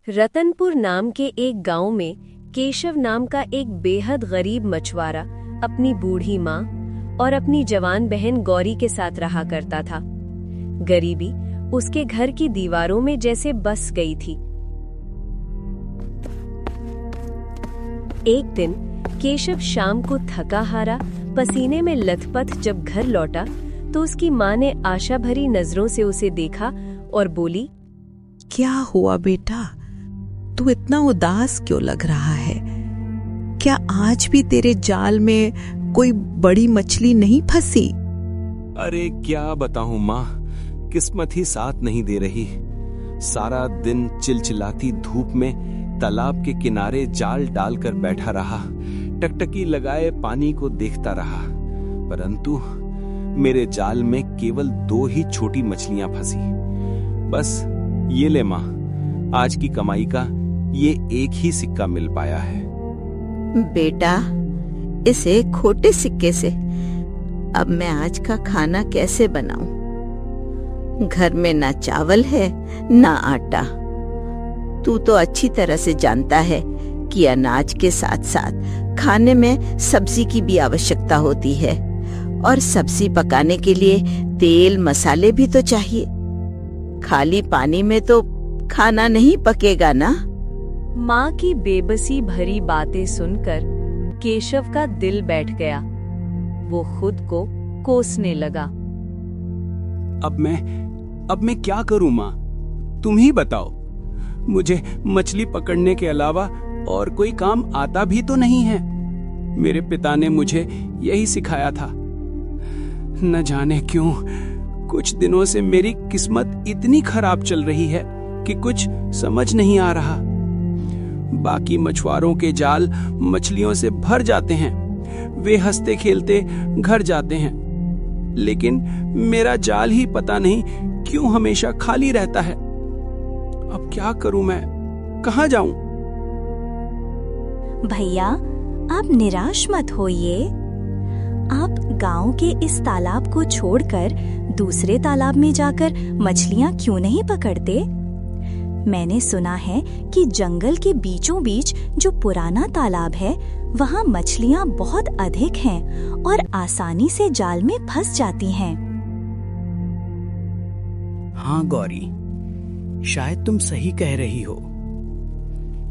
रतनपुर नाम के एक गांव में केशव नाम का एक बेहद गरीब मछुआरा अपनी बूढ़ी माँ और अपनी जवान बहन गौरी के साथ रहा करता था। गरीबी उसके घर की दीवारों में जैसे बस गई थी। एक दिन केशव शाम को थका हारा पसीने में लथपथ जब घर लौटा तो उसकी माँ ने आशा भरी नजरों से उसे देखा और बोली, क्या हुआ बेटा, तू इतना उदास क्यों लग रहा है? क्या आज भी तेरे जाल में कोई बड़ी मछली नहीं फंसी? अरे क्या बताऊं माँ, किस्मत ही साथ नहीं दे रही। सारा दिन चिलचिलाती धूप में तालाब के किनारे जाल डालकर बैठा रहा, टकटकी लगाए पानी को देखता रहा, परंतु मेरे जाल में केवल 2 ही छोटी मछलियां फंसी। बस ये ले माँ, आज की कमाई का ये एक ही सिक्का मिल पाया है। बेटा, इस एक खोटे सिक्के से अब मैं आज का खाना कैसे बनाऊं? घर में ना चावल है ना आटा। तू तो अच्छी तरह से जानता है कि अनाज के साथ साथ खाने में सब्जी की भी आवश्यकता होती है, और सब्जी पकाने के लिए तेल मसाले भी तो चाहिए। खाली पानी में तो खाना नहीं पकेगा ना। माँ की बेबसी भरी बातें सुनकर केशव का दिल बैठ गया। वो खुद को कोसने लगा। अब मैं क्या करूं माँ, तुम ही बताओ। मुझे मछली पकड़ने के अलावा और कोई काम आता भी तो नहीं है। मेरे पिता ने मुझे यही सिखाया था। न जाने क्यों कुछ दिनों से मेरी किस्मत इतनी खराब चल रही है कि कुछ समझ नहीं आ रहा। बाकी मछुआरों के जाल मछलियों से भर जाते हैं, वे हंसते खेलते घर जाते हैं, लेकिन मेरा जाल ही पता नहीं क्यों हमेशा खाली रहता है। अब क्या करूं मैं, कहां जाऊं? भैया, आप निराश मत होइए। आप गांव के इस तालाब को छोड़कर दूसरे तालाब में जाकर मछलियां क्यों नहीं पकड़ते? मैंने सुना है कि जंगल के बीचों बीच जो पुराना तालाब है, वहां मछलियां बहुत अधिक हैं और आसानी से जाल में फंस जाती हैं। हाँ गौरी, शायद तुम सही कह रही हो।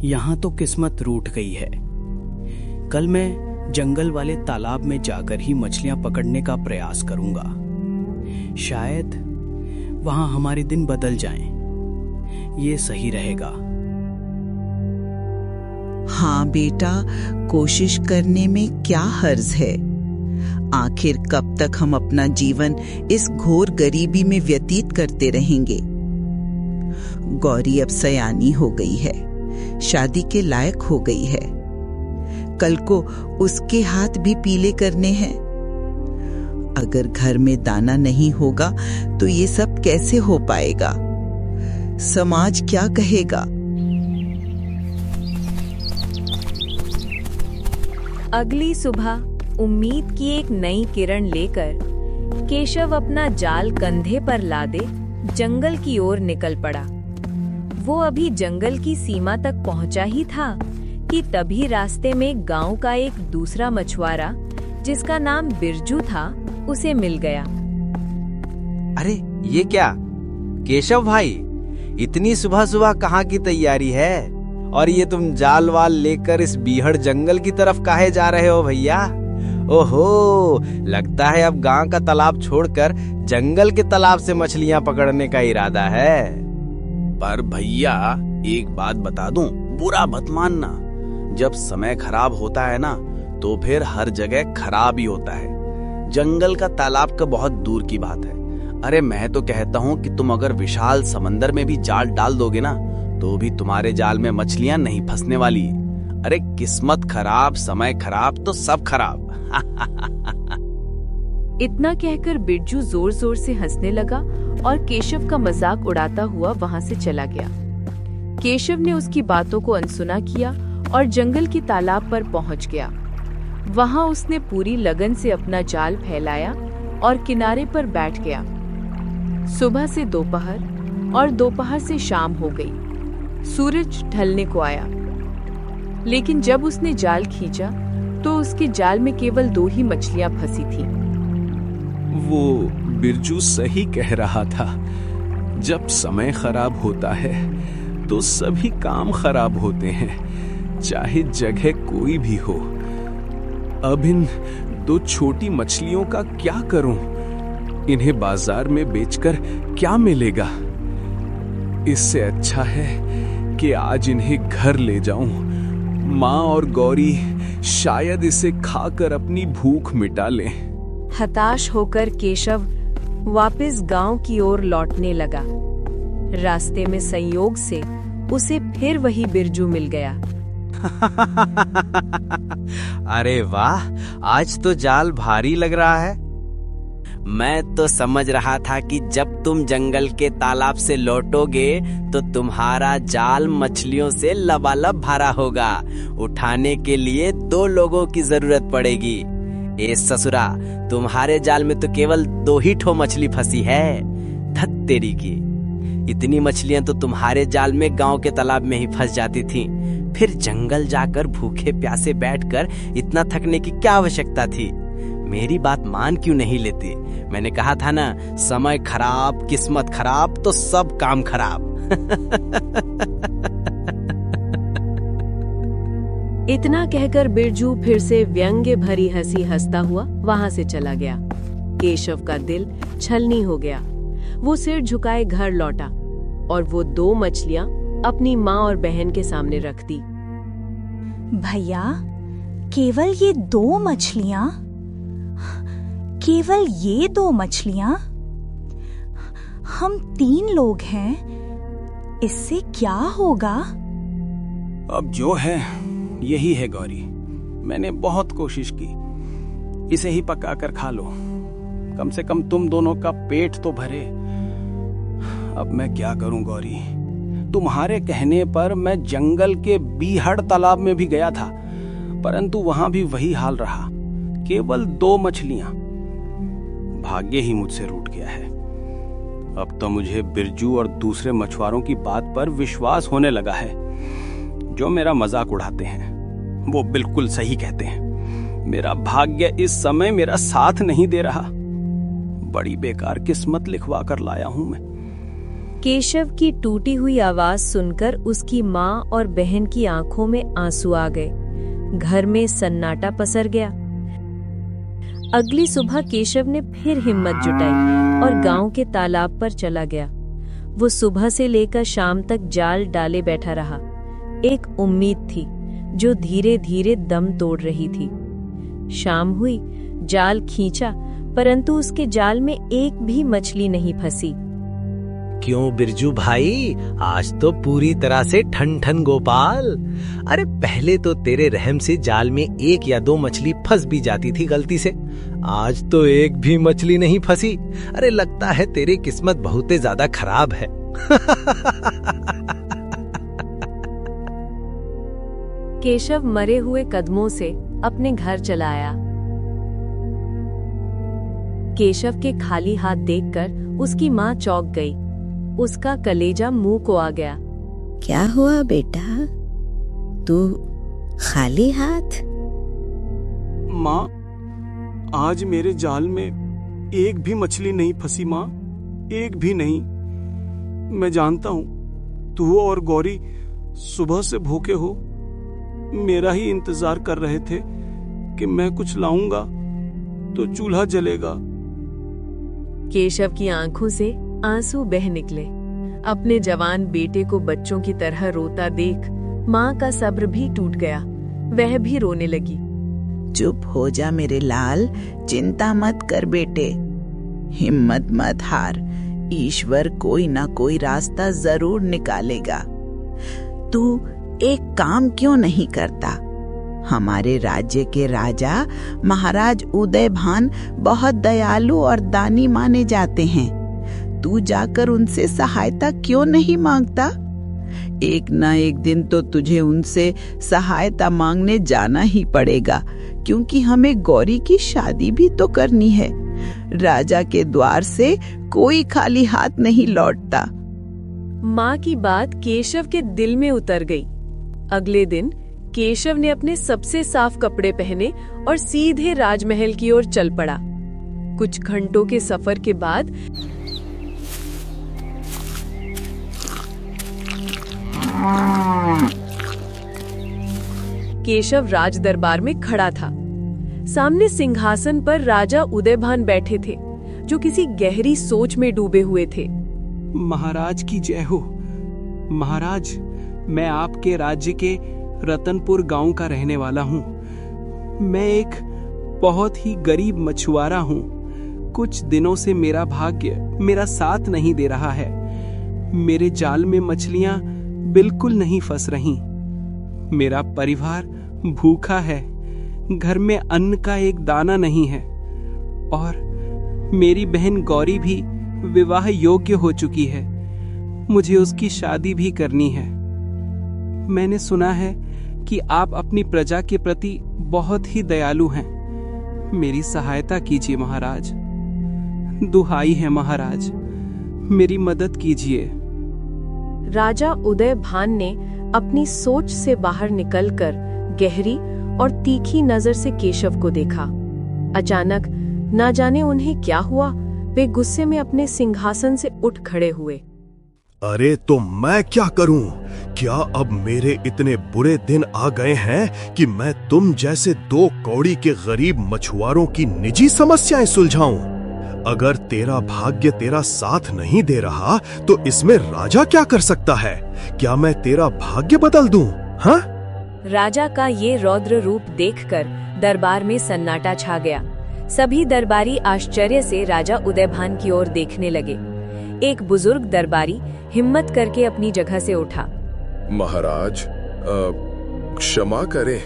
यहाँ तो किस्मत रूठ गई है। कल मैं जंगल वाले तालाब में जाकर ही मछलियां पकड़ने का प्रयास करूंगा। शायद वहां हमारे दिन बदल जाएं। ये सही रहेगा। हाँ बेटा, कोशिश करने में क्या हर्ज है। आखिर कब तक हम अपना जीवन इस घोर गरीबी में व्यतीत करते रहेंगे? गौरी अब सयानी हो गई है, शादी के लायक हो गई है। कल को उसके हाथ भी पीले करने हैं। अगर घर में दाना नहीं होगा तो ये सब कैसे हो पाएगा? समाज क्या कहेगा? अगली सुबह उम्मीद की एक नई किरण लेकर केशव अपना जाल कंधे पर लादे जंगल की ओर निकल पड़ा। वो अभी जंगल की सीमा तक पहुंचा ही था कि तभी रास्ते में गांव का एक दूसरा मछुआरा, जिसका नाम बिरजू था, उसे मिल गया। अरे ये क्या केशव भाई, इतनी सुबह सुबह कहाँ की तैयारी है? और ये तुम जाल वाल लेकर इस बीहड़ जंगल की तरफ काहे जा रहे हो भैया? ओहो, लगता है अब गांव का तालाब छोड़कर जंगल के तालाब से मछलियां पकड़ने का इरादा है। पर भैया एक बात बता दूं, बुरा मत मानना। जब समय खराब होता है ना, तो फिर हर जगह खराब ही होता है। जंगल का तालाब का बहुत दूर की बात है। अरे मैं तो कहता हूँ कि तुम अगर विशाल समंदर में भी जाल डाल दोगे ना, तो भी तुम्हारे जाल में मछलियां नहीं फंसने वाली। अरे किस्मत खराब, समय खराब तो सब खराब। इतना कहकर बिरजू जोर जोर से हंसने लगा और केशव का मजाक उड़ाता हुआ वहां से चला गया। केशव ने उसकी बातों को अनसुना किया और जंगल की तालाब पर पहुंच गया। वहां उसने पूरी लगन से अपना जाल फैलाया और किनारे पर बैठ गया। सुबह से दोपहर और दोपहर से शाम हो गई। सूरज ढलने को आया, लेकिन जब उसने जाल खींचा तो उसके जाल में केवल 2 ही मछलियां फंसी थीं। वो बिरजू सही कह रहा था। जब समय खराब होता है तो सभी काम खराब होते हैं, चाहे जगह कोई भी हो। अब इन 2 छोटी मछलियों का क्या करूं? इन्हें बाजार में बेचकर क्या मिलेगा? इससे अच्छा है कि आज इन्हें घर ले जाऊं। माँ और गौरी शायद इसे खाकर अपनी भूख मिटा लें। हताश होकर केशव वापस गांव की ओर लौटने लगा। रास्ते में संयोग से उसे फिर वही बिरजू मिल गया। अरे वाह, आज तो जाल भारी लग रहा है। मैं तो समझ रहा था कि जब तुम जंगल के तालाब से लौटोगे तो तुम्हारा जाल मछलियों से लबालब भरा होगा। उठाने के लिए 2 लोगों की जरूरत पड़ेगी। ए ससुरा, तुम्हारे जाल में तो केवल 2 ही ठो मछली फंसी है। धत तेरी की, इतनी मछलियां तो तुम्हारे जाल में गांव के तालाब में ही फंस जाती थीं। फिर जंगल जाकर भूखे प्यासे बैठकर इतना थकने की क्या आवश्यकता थी? मेरी बात मान क्यों नहीं लेती? मैंने कहा था ना, समय खराब, किस्मत खराब तो सब काम खराब। इतना कहकर बिरजू फिर से व्यंग्य भरी हंसी हंसता हुआ वहां से चला गया। केशव का दिल छलनी हो गया। वो सिर झुकाए घर लौटा और वो 2 मछलियां अपनी माँ और बहन के सामने रख दी। भैया, केवल ये 2 मछलियां? केवल ये 2 मछलियां? हम 3 लोग हैं, इससे क्या होगा? अब जो है यही है गौरी। मैंने बहुत कोशिश की, इसे ही पकाकर खा लो। कम से कम तुम दोनों का पेट तो भरे। अब मैं क्या करूं गौरी? तुम्हारे कहने पर मैं जंगल के बीहड़ तालाब में भी गया था, परंतु वहां भी वही हाल रहा। केवल 2 मछलियां। भाग्य ही मुझसे रूठ गया है। अब तो मुझे बिरजू और दूसरे मछुआरों की बात पर विश्वास होने लगा है, जो मेरा मजाक उड़ाते हैं। वो बिल्कुल सही कहते हैं। मेरा भाग्य इस समय मेरा साथ नहीं दे रहा। बड़ी बेकार किस्मत लिखवा कर लाया हूं मैं। केशव की टूटी हुई आवाज सुनकर उसकी माँ और बहन की आंखों में आंसू आ गए। घर में सन्नाटा पसर गया। अगली सुबह केशव ने फिर हिम्मत जुटाई और गांव के तालाब पर चला गया। वो सुबह से लेकर शाम तक जाल डाले बैठा रहा। एक उम्मीद थी जो धीरे धीरे दम तोड़ रही थी। शाम हुई, जाल खींचा, परंतु उसके जाल में एक भी मछली नहीं फंसी। क्यों बिरजू भाई, आज तो पूरी तरह से ठन ठन गोपाल। अरे पहले तो तेरे रहम से जाल में 1 या 2 मछली फंस भी जाती थी गलती से, आज तो एक भी मछली नहीं फंसी। अरे लगता है तेरी किस्मत बहुत ही ज्यादा खराब है। केशव मरे हुए कदमों से अपने घर चला आया। केशव के खाली हाथ देखकर उसकी माँ चौंक गई। उसका कलेजा मुंह को आ गया। क्या हुआ बेटा, तू खाली हाथ? माँ, आज मेरे जाल में एक भी मछली नहीं फंसी माँ, एक भी नहीं। मैं जानता हूँ तू और गौरी सुबह से भूखे हो, मेरा ही इंतजार कर रहे थे कि मैं कुछ लाऊंगा तो चूल्हा जलेगा। केशव की आंखों से आंसू बह निकले। अपने जवान बेटे को बच्चों की तरह रोता देख माँ का सब्र भी टूट गया। वह भी रोने लगी। चुप हो जा मेरे लाल, चिंता मत कर बेटे, हिम्मत मत हार। ईश्वर कोई ना कोई रास्ता जरूर निकालेगा। तू एक काम क्यों नहीं करता? हमारे राज्य के राजा महाराज उदयभान बहुत दयालु और दानी माने जाते हैं। तू जाकर उनसे सहायता क्यों नहीं मांगता? एक ना एक दिन तो तुझे उनसे सहायता मांगने जाना ही पड़ेगा, क्योंकि हमें गौरी की शादी भी तो करनी है। राजा के द्वार से कोई खाली हाथ नहीं लौटता। माँ की बात केशव के दिल में उतर गई। अगले दिन केशव ने अपने सबसे साफ कपड़े पहने और सीधे राजमहल की ओर चल पड़ा। कुछ घंटों के सफर के बाद केशव राज दरबार में खड़ा था। सामने सिंहासन पर राजा उदयभान बैठे थे, जो किसी गहरी सोच में डूबे हुए थे। महाराज की जय हो। महाराज, मैं आपके राज्य के रतनपुर गांव का रहने वाला हूँ। मैं एक बहुत ही गरीब मछुआरा हूँ। कुछ दिनों से मेरा भाग्य मेरा साथ नहीं दे रहा है। मेरे जाल में मछलियाँ बिल्कुल नहीं फंस रहीं। मेरा परिवार भूखा है। घर में अन्न का एक दाना नहीं है और मेरी बहन गौरी भी विवाह योग्य हो चुकी है। मुझे उसकी शादी भी करनी है। मैंने सुना है कि आप अपनी प्रजा के प्रति बहुत ही दयालु हैं। मेरी सहायता कीजिए महाराज। दुहाई है महाराज, मेरी मदद कीजिए। राजा उदयभान ने अपनी सोच से बाहर निकलकर गहरी और तीखी नजर से केशव को देखा। अचानक ना जाने उन्हें क्या हुआ, वे गुस्से में अपने सिंहासन से उठ खड़े हुए। अरे तो मैं क्या करूं? क्या अब मेरे इतने बुरे दिन आ गए हैं कि मैं तुम जैसे दो कौड़ी के गरीब मछुआरों की निजी समस्याएं सुलझाऊं? अगर तेरा भाग्य तेरा साथ नहीं दे रहा तो इसमें राजा क्या कर सकता है? क्या मैं तेरा भाग्य बदल दूं? हाँ? राजा का ये रौद्र रूप देखकर दरबार में सन्नाटा छा गया। सभी दरबारी आश्चर्य से राजा उदयभान की ओर देखने लगे। एक बुजुर्ग दरबारी हिम्मत करके अपनी जगह से उठा। महाराज, क्षमा करें,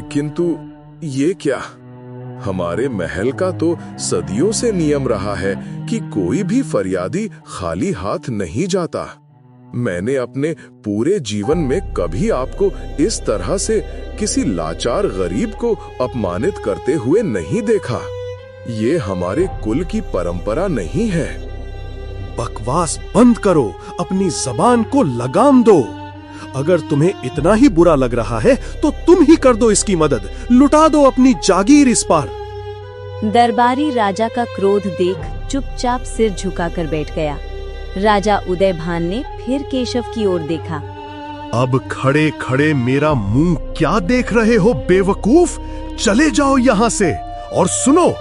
किंतु ये क्या? हमारे महल का तो सदियों से नियम रहा है कि कोई भी फरियादी खाली हाथ नहीं जाता। मैंने अपने पूरे जीवन में कभी आपको इस तरह से किसी लाचार गरीब को अपमानित करते हुए नहीं देखा। ये हमारे कुल की परंपरा नहीं है। बकवास बंद करो, अपनी जबान को लगाम दो। अगर तुम्हें इतना ही बुरा लग रहा है तो तुम ही कर दो इसकी मदद। लुटा दो अपनी जागीर इस पार। दरबारी राजा का क्रोध देख चुपचाप सिर झुकाकर बैठ गया। राजा उदयभान ने फिर केशव की ओर देखा। अब खड़े खड़े मेरा मुंह क्या देख रहे हो बेवकूफ? चले जाओ यहाँ से। और सुनो,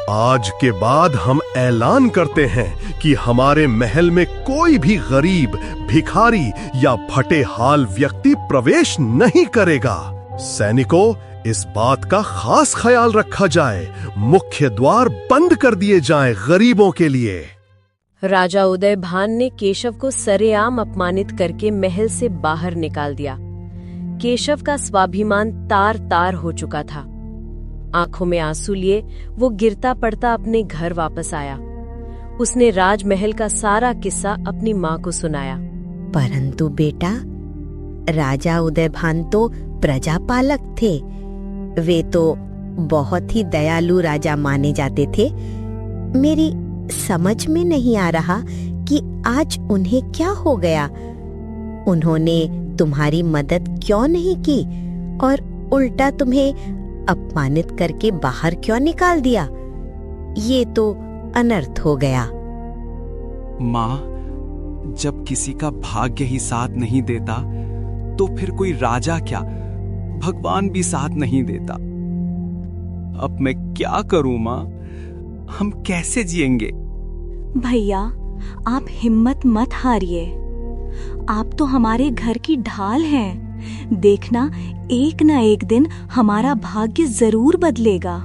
आज के बाद हम ऐलान करते हैं कि हमारे महल में कोई भी गरीब, भिखारी या फटे हाल व्यक्ति प्रवेश नहीं करेगा। सैनिकों, इस बात का खास ख्याल रखा जाए। मुख्य द्वार बंद कर दिए जाएं गरीबों के लिए। राजा उदयभान ने केशव को सरेआम अपमानित करके महल से बाहर निकाल दिया। केशव का स्वाभिमान तार तार हो चुका था। आंखों में आंसू लिए वो गिरता पड़ता अपने घर वापस आया। उसने राजमहल का सारा किस्सा अपनी माँ को सुनाया। परंतु बेटा, राजा उदयभान तो प्रजापालक थे। वे तो बहुत ही दयालु राजा माने जाते थे। मेरी समझ में नहीं आ रहा कि आज उन्हें क्या हो गया। उन्होंने तुम्हारी मदद क्यों नहीं की और उल्टा तुम्हें अपमानित करके बाहर क्यों निकाल दिया? ये तो अनर्थ हो गया। माँ, जब किसी का भाग्य ही साथ नहीं देता तो फिर कोई राजा क्या, भगवान भी साथ नहीं देता। अब मैं क्या करूं माँ? हम कैसे जिएंगे? भैया, आप हिम्मत मत हारिए। आप तो हमारे घर की ढाल हैं। देखना, एक न एक दिन हमारा भाग्य जरूर बदलेगा।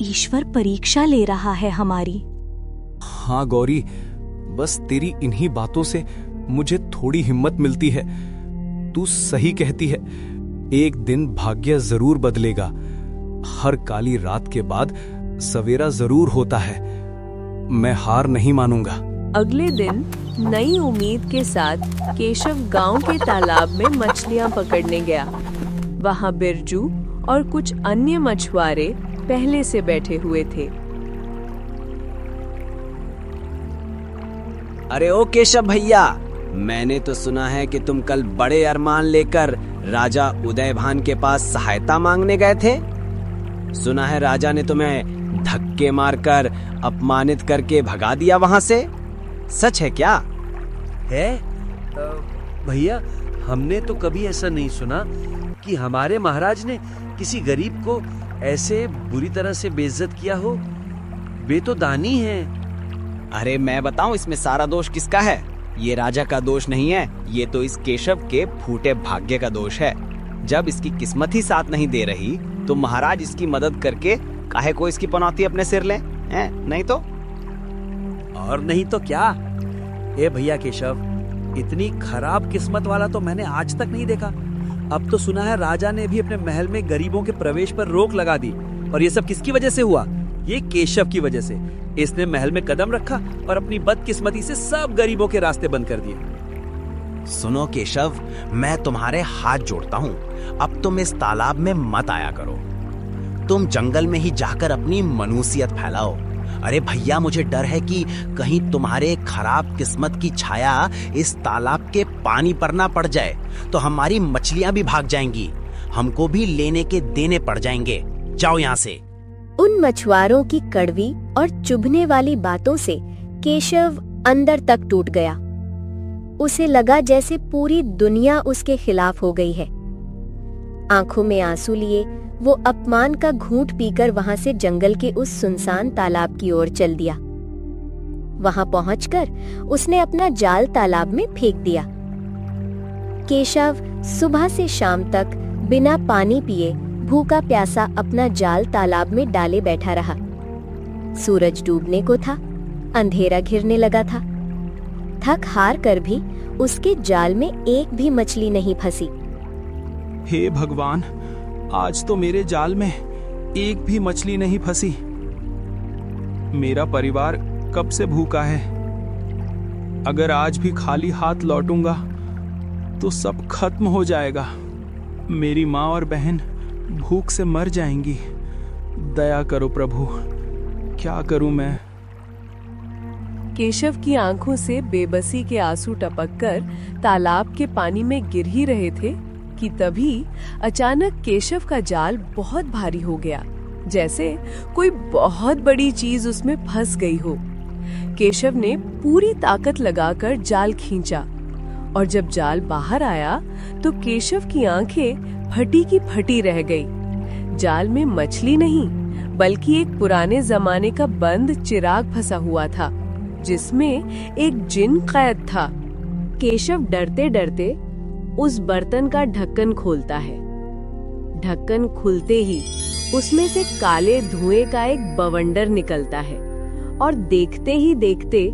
ईश्वर परीक्षा ले रहा है हमारी। हाँ गौरी, बस तेरी इन्हीं बातों से मुझे थोड़ी हिम्मत मिलती है। तू सही कहती है, एक दिन भाग्य जरूर बदलेगा। हर काली रात के बाद सवेरा जरूर होता है। मैं हार नहीं मानूंगा। अगले दिन नई उम्मीद के साथ केशव गांव के तालाब में मछलियां पकड़ने गया। वहां बिरजू और कुछ अन्य मछुआरे पहले से बैठे हुए थे। अरे ओ केशव भैया, मैंने तो सुना है कि तुम कल बड़े अरमान लेकर राजा उदयभान के पास सहायता मांगने गए थे। सुना है राजा ने तुम्हें धक्के मारकर अपमानित करके भगा दिया वहां से। सच है क्या? है भैया, हमने तो कभी ऐसा नहीं सुना कि हमारे महाराज ने किसी गरीब को ऐसे बुरी तरह से बेइज्जत किया हो। वे तो दानी हैं। अरे मैं बताऊं इसमें सारा दोष किसका है? ये राजा का दोष नहीं है, ये तो इस केशव के फूटे भाग्य का दोष है। जब इसकी किस्मत ही साथ नहीं दे रही तो महाराज इसकी मदद करके काहे को इसकी पनौती अपने सिर ले हैं? नहीं तो और नहीं तो क्या। ए भैया केशव, इतनी खराब किस्मत वाला तो मैंने आज तक नहीं देखा। अब तो सुना है राजा ने भी अपने महल में गरीबों के प्रवेश पर रोक लगा दी। और ये सब किसकी वजह से हुआ? ये केशव की वजह से। इसने महल में कदम रखा और अपनी बदकिस्मती से सब गरीबों के रास्ते बंद कर दिए। सुनो केशव, मैं तुम्हारे हाथ जोड़ता हूँ, अब तुम इस तालाब में मत आया करो। तुम जंगल में ही जाकर अपनी मनुष्यत फैलाओ। अरे भैया, मुझे डर है कि कहीं तुम्हारे खराब किस्मत की छाया इस तालाब के पानी पर ना पड़ जाए तो हमारी मछलियां भी भाग जाएंगी, हमको भी लेने के देने पड़ जाएंगे। जाओ यहाँ से। उन मछुआरों की कड़वी और चुभने वाली बातों से केशव अंदर तक टूट गया। उसे लगा जैसे पूरी दुनिया उसके खिलाफ हो गई है। आंखों में आंसू लिए वो अपमान का घूंट पीकर वहां से जंगल के उस सुनसान तालाब की ओर चल दिया। वहां पहुंचकर उसने अपना जाल तालाब में फेंक दिया। केशव सुबह से शाम तक बिना पानी पिए भूखा प्यासा अपना जाल तालाब में डाले बैठा रहा। सूरज डूबने को था, अंधेरा घिरने लगा था। थक हार कर भी उसके जाल में एक भी मछली नहीं फंसी। हे भगवान, आज तो मेरे जाल में एक भी मछली नहीं फंसी। मेरा परिवार कब से भूखा है। अगर आज भी खाली हाथ लौटूंगा तो सब खत्म हो जाएगा। मेरी माँ और बहन भूख से मर जाएंगी। दया करो प्रभु, क्या करूं मैं? केशव की आंखों से बेबसी के आंसू टपककर तालाब के पानी में गिर ही रहे थे कि तभी अचानक केशव का जाल बहुत भारी हो गया, जैसे कोई बहुत बड़ी चीज उसमें फंस गई हो। केशव ने पूरी ताकत लगाकर जाल खींचा और जब जाल बाहर आया तो केशव की आंखें फटी की फटी रह गई। जाल में मछली नहीं बल्कि एक पुराने जमाने का बंद चिराग फंसा हुआ था जिसमें एक जिन कैद था। केशव डरते डरते उस बर्तन का ढक्कन खोलता है। ढक्कन खुलते ही उसमें से काले धुएं का एक बवंडर निकलता है और देखते ही देखते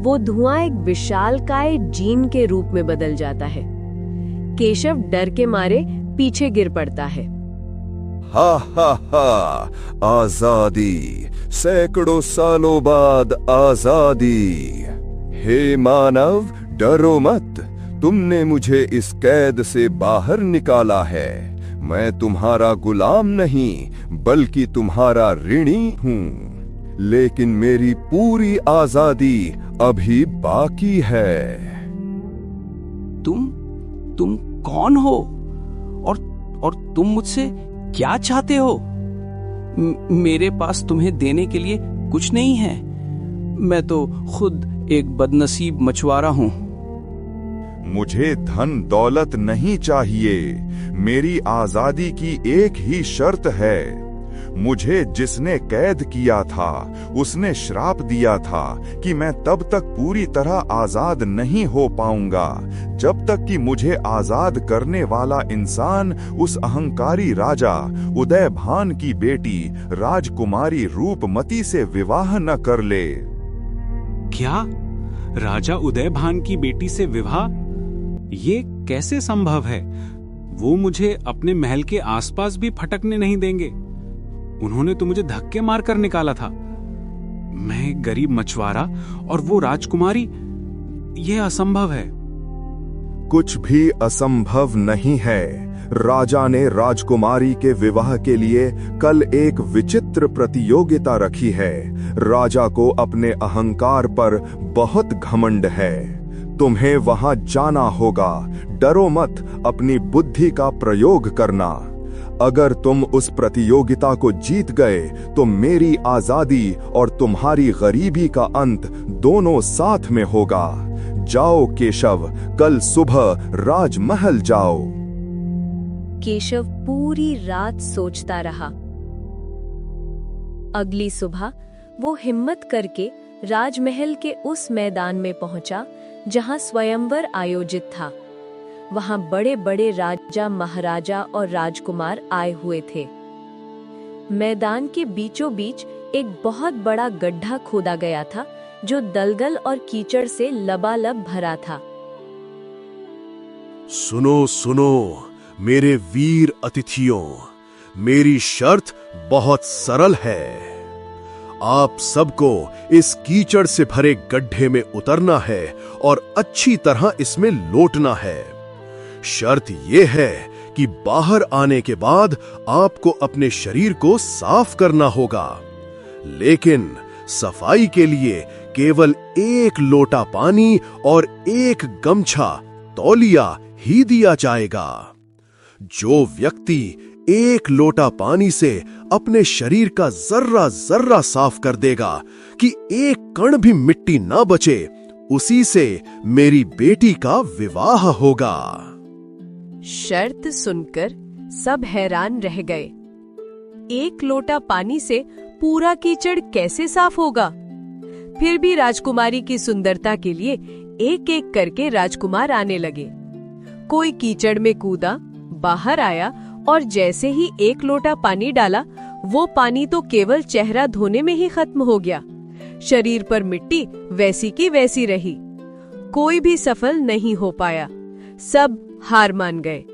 वो धुआं एक विशालकाय जीन के रूप में बदल जाता है। केशव डर के मारे पीछे गिर पड़ता है। हा हा हा, आजादी, सैकड़ों सालों बाद आजादी। हे मानव, डरो मत, तुमने मुझे इस कैद से बाहर निकाला है। मैं तुम्हारा गुलाम नहीं बल्कि तुम्हारा ऋणी हूँ, लेकिन मेरी पूरी आजादी अभी बाकी है। तुम कौन हो और तुम मुझसे क्या चाहते हो? मेरे पास तुम्हें देने के लिए कुछ नहीं है। मैं तो खुद एक बदनसीब मछुआरा हूँ। मुझे धन दौलत नहीं चाहिए। मेरी आजादी की एक ही शर्त है। मुझे जिसने कैद किया था उसने श्राप दिया था कि मैं तब तक पूरी तरह आजाद नहीं हो पाऊंगा जब तक कि मुझे आजाद करने वाला इंसान उस अहंकारी राजा उदयभान की बेटी राजकुमारी रूपमती से विवाह न कर ले। क्या? राजा उदयभान की बेटी से विवाह? ये कैसे संभव है? वो मुझे अपने महल के आसपास भी फटकने नहीं देंगे। उन्होंने तो मुझे धक्के मारकर निकाला था। मैं एक गरीब मछुआरा और वो राजकुमारी, ये असंभव है। कुछ भी असंभव नहीं है। राजा ने राजकुमारी के विवाह के लिए कल एक विचित्र प्रतियोगिता रखी है। राजा को अपने अहंकार पर बहुत घमंड है। तुम्हें वहां जाना होगा। डरो मत, अपनी बुद्धि का प्रयोग करना। अगर तुम उस प्रतियोगिता को जीत गए तो मेरी आजादी और तुम्हारी गरीबी का अंत दोनों साथ में होगा। जाओ केशव, कल सुबह राजमहल जाओ। केशव पूरी रात सोचता रहा। अगली सुबह वो हिम्मत करके राजमहल के उस मैदान में पहुंचा जहां स्वयंवर आयोजित था। वहां बड़े बड़े राजा, महाराजा और राजकुमार आए हुए थे। मैदान के बीचों बीच एक बहुत बड़ा गड्ढा खोदा गया था जो दलदल और कीचड़ से लबालब भरा था। सुनो सुनो मेरे वीर अतिथियों, मेरी शर्त बहुत सरल है। आप सबको इस कीचड़ से भरे गड्ढे में उतरना है और अच्छी तरह इसमें लोटना है। शर्त यह है कि बाहर आने के बाद आपको अपने शरीर को साफ करना होगा, लेकिन सफाई के लिए केवल 1 लोटा पानी और 1 गमछा, तौलिया ही दिया जाएगा। जो व्यक्ति 1 लोटा पानी से अपने शरीर का जर्रा जर्रा साफ कर देगा कि 1 कण भी मिट्टी ना बचे, उसी से मेरी बेटी का विवाह होगा। शर्त सुनकर सब हैरान रह गए। 1 लोटा पानी से पूरा कीचड़ कैसे साफ होगा? फिर भी राजकुमारी की सुंदरता के लिए एक एक करके राजकुमार आने लगे। कोई कीचड़ में कूदा, बाहर आया और जैसे ही 1 लोटा पानी डाला, वो पानी तो केवल चेहरा धोने में ही खत्म हो गया। शरीर पर मिट्टी वैसी की वैसी रही। कोई भी सफल नहीं हो पाया। सब हार मान गए।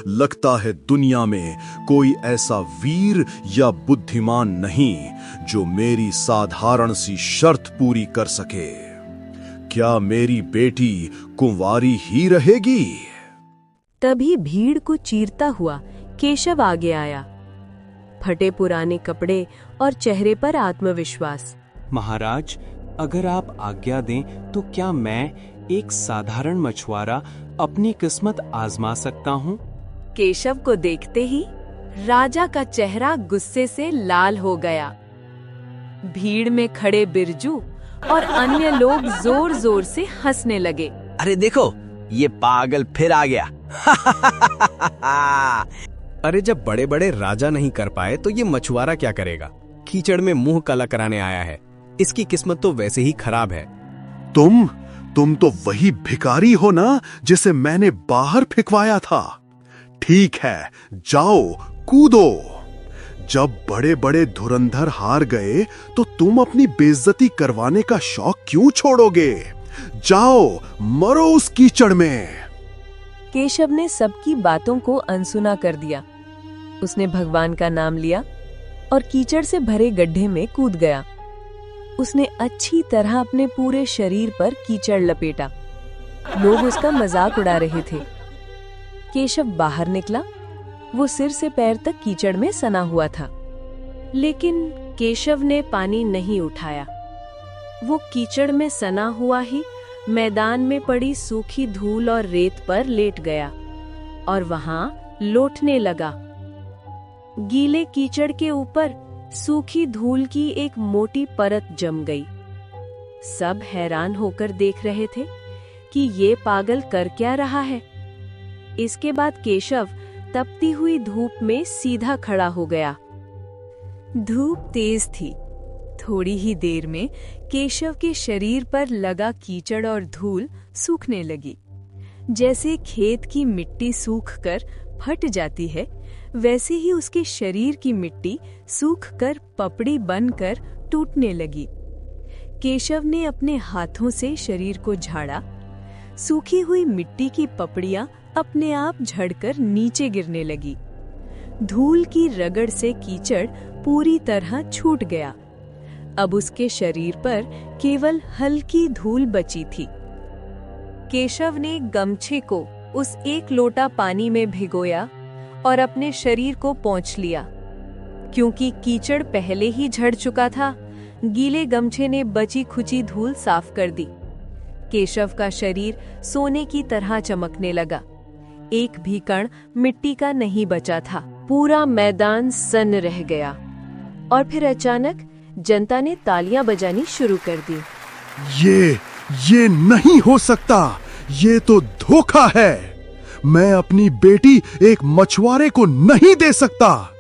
लगता है दुनिया में कोई ऐसा वीर या बुद्धिमान नहीं जो मेरी साधारण सी शर्त पूरी कर सके। क्या मेरी बेटी कुंवारी ही रहेगी? तभी भीड़ को चीरता हुआ केशव आगे आया। फटे पुराने कपड़े और चेहरे पर आत्मविश्वास। महाराज, अगर आप आज्ञा दें तो क्या मैं एक साधारण मछुआरा अपनी किस्मत आजमा सकता हूँ? केशव को देखते ही राजा का चेहरा गुस्से से लाल हो गया। भीड़ में खड़े बिरजू और अन्य लोग जोर जोर से हंसने लगे। अरे देखो, ये पागल फिर आ गया। अरे जब बड़े बड़े राजा नहीं कर पाए तो ये मछुआरा क्या करेगा? कीचड़ में मुंह काला कराने आया है। इसकी किस्मत तो वैसे ही खराब है। तुम तो वही भिखारी हो ना जिसे मैंने बाहर फेंकवाया था। ठीक है, जाओ कूदो। जब बड़े बड़े धुरंधर हार गए तो तुम अपनी बेइज्जती करवाने का शौक क्यों छोड़ोगे? जाओ मरो उस कीचड़ में। केशव ने सबकी बातों को अनसुना कर दिया। उसने भगवान का नाम लिया और कीचड़ से भरे गड्ढे में कूद गया। उसने अच्छी तरह अपने पूरे शरीर पर कीचड़ लपेटा। लोग उसका मजाक उड़ा रहे थे। केशव बाहर निकला। वो सिर से पैर तक कीचड़ में सना हुआ था, लेकिन केशव ने पानी नहीं उठाया। वो कीचड़ में सना हुआ ही मैदान में पड़ी सूखी धूल और रेत पर लेट गया और वहां लोटने लगा। गीले कीचड़ के ऊपर सूखी धूल की एक मोटी परत जम गई। सब हैरान होकर देख रहे थे कि ये पागल कर क्या रहा है। इसके बाद केशव तपती हुई धूप में सीधा खड़ा हो गया। धूप तेज थी। थोड़ी ही देर में केशव के शरीर पर लगा कीचड़ और धूल सूखने लगी। जैसे खेत की मिट्टी सूखकर फट जाती है, वैसे ही उसके शरीर की मिट्टी सूखकर पपड़ी बनकर टूटने लगी। केशव ने अपने हाथों से शरीर को झाड़ा। सूखी हुई मिट्टी की पपड़ियां अपने आप झड़कर नीचे गिरने लगी। धूल की रगड़ से कीचड़ पूरी तरह छूट गया। अब उसके शरीर पर केवल हल्की धूल बची थी। केशव ने गमछे को उस 1 लोटा पानी में भिगोया और अपने शरीर को पोंछ लिया। क्योंकि कीचड़ पहले ही झड़ चुका था, गीले गमछे ने बची खुची धूल साफ कर दी। केशव का शरीर सोने की तरह चमकने लगा। एक भी कण मिट्टी का नहीं बचा था। पूरा मैदान सन्न रह गया। और फिर अचानक जनता ने तालियां बजानी शुरू कर दी। ये नहीं हो सकता, ये तो धोखा है। मैं अपनी बेटी एक मछुआरे को नहीं दे सकता।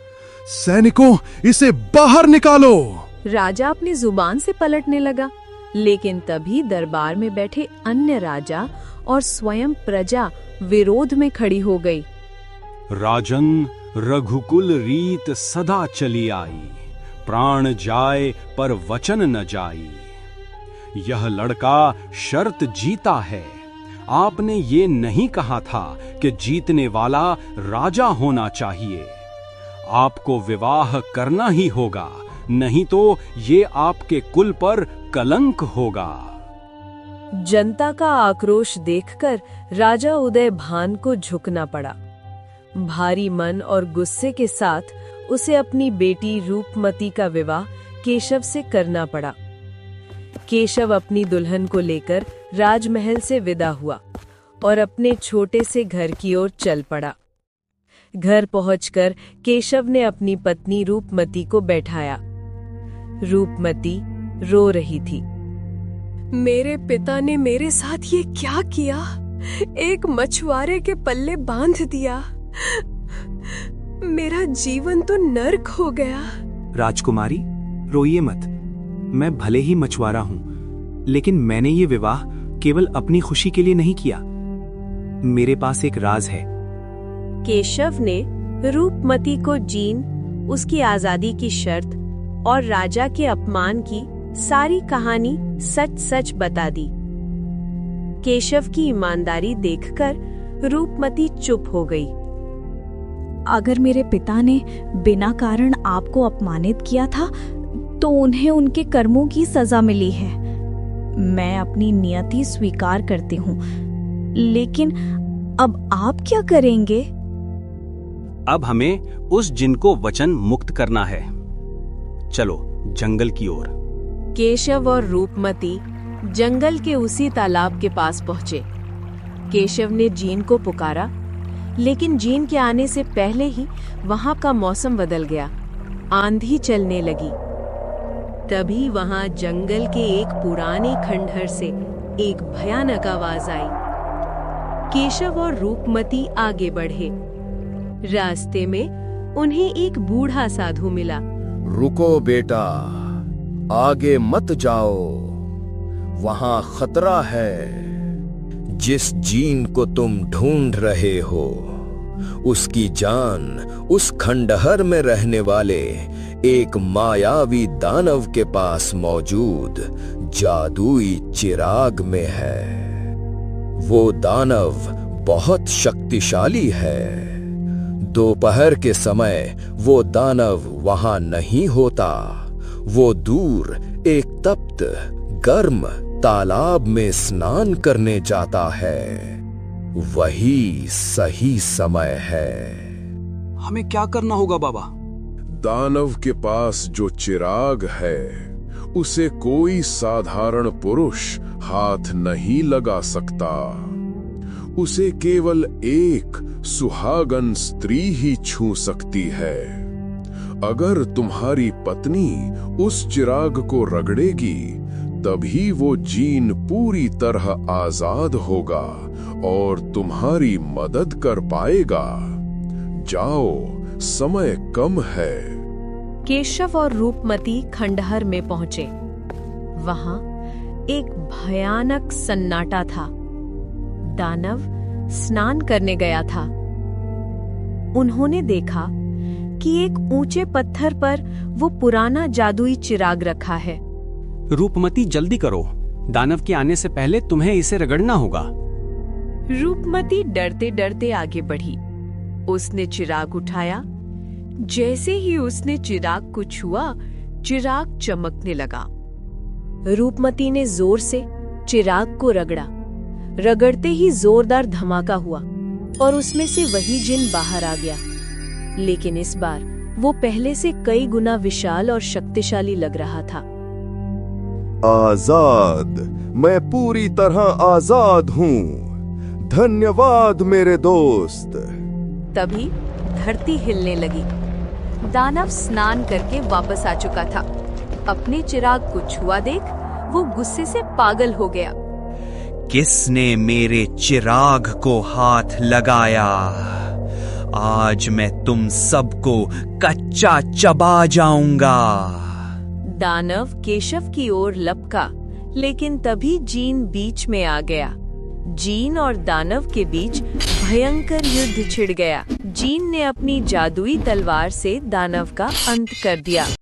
सैनिकों, इसे बाहर निकालो। राजा अपनी जुबान से पलटने लगा, लेकिन तभी दरबार में बैठे अन्य राजा और स्वयं प्रजा विरोध में खड़ी हो गई। राजन, रघुकुल रीत सदा चली आई, प्राण जाए पर वचन न जाई। यह लड़का शर्त जीता है। आपने ये नहीं कहा था कि जीतने वाला राजा होना चाहिए। आपको विवाह करना ही होगा, नहीं तो ये आपके कुल पर कलंक होगा। जनता का आक्रोश देखकर राजा उदयभान को झुकना पड़ा। भारी मन और गुस्से के साथ उसे अपनी बेटी रूपमती का विवाह केशव से करना पड़ा। केशव अपनी दुल्हन को लेकर राजमहल से विदा हुआ और अपने छोटे से घर की ओर चल पड़ा। घर पहुंचकर केशव ने अपनी पत्नी रूपमती को बैठाया। रूपमती रो रही थी। मेरे पिता ने मेरे साथ ये क्या किया? एक मछुआरे के पल्ले बांध दिया। मेरा जीवन तो नर्क हो गया। राजकुमारी, रोइए मत। मैं भले ही मछुआरा हूं, लेकिन मैंने ये विवाह केवल अपनी खुशी के लिए नहीं किया। मेरे पास एक राज है। केशव ने रूपमती को जीन, उसकी आजादी की शर्त और राजा के अपमान की सारी कहानी सच सच बता दी। केशव की ईमानदारी देखकर रूपमती चुप हो गई। अगर मेरे पिता ने बिना कारण आपको अपमानित किया था, तो उन्हें उनके कर्मों की सजा मिली है। मैं अपनी नियति स्वीकार करती हूँ, लेकिन अब आप क्या करेंगे? अब हमें उस जिन को वचन मुक्त करना है। चलो जंगल की ओर। केशव और रूपमती जंगल के उसी तालाब के पास पहुंचे। केशव ने जीन को पुकारा, लेकिन जीन के आने से पहले ही वहां का मौसम बदल गया। आंधी चलने लगी। तभी वहां जंगल के एक पुराने खंडहर से एक भयानक आवाज आई। केशव और रूपमती आगे बढ़े। रास्ते में उन्हें एक बूढ़ा साधु मिला। रुको बेटा, आगे मत जाओ, वहां खतरा है। जिस जीन को तुम ढूंढ रहे हो, उसकी जान उस खंडहर में रहने वाले एक मायावी दानव के पास मौजूद जादुई चिराग में है। वो दानव बहुत शक्तिशाली है। दोपहर के समय वो दानव वहां नहीं होता। वो दूर एक तप्त गर्म तालाब में स्नान करने जाता है। वही सही समय है। हमें क्या करना होगा बाबा? दानव के पास जो चिराग है, उसे कोई साधारण पुरुष हाथ नहीं लगा सकता। उसे केवल एक सुहागन स्त्री ही छू सकती है। अगर तुम्हारी पत्नी उस चिराग को रगड़ेगी, तभी वो जीन पूरी तरह आजाद होगा और तुम्हारी मदद कर पाएगा। जाओ, समय कम है। केशव और रूपमती खंडहर में पहुंचे। वहां एक भयानक सन्नाटा था। दानव स्नान करने गया था। उन्होंने देखा कि एक ऊंचे पत्थर पर वो पुराना जादुई चिराग रखा है। रूपमती जल्दी करो, दानव के आने से पहले तुम्हें इसे रगड़ना होगा। रूपमती डरते डरते आगे बढ़ी। उसने चिराग उठाया। जैसे ही उसने चिराग को छुआ, चिराग चमकने लगा। रूपमती ने जोर से चिराग को रगड़ा। रगड़ते ही जोरदार धमाका हुआ और उसमें से वही जिन बाहर आ गया। लेकिन इस बार वो पहले से कई गुना विशाल और शक्तिशाली लग रहा था। आजाद, मैं पूरी तरह आजाद हूँ। धन्यवाद मेरे दोस्त। तभी धरती हिलने लगी। दानव स्नान करके वापस आ चुका था। अपने चिराग को छुआ देख वो गुस्से से पागल हो गया। किसने मेरे चिराग को हाथ लगाया? आज मैं तुम सबको कच्चा चबा जाऊंगा। दानव केशव की ओर लपका, लेकिन तभी जीन बीच में आ गया। जीन और दानव के बीच भयंकर युद्ध छिड़ गया। जीन ने अपनी जादुई तलवार से दानव का अंत कर दिया।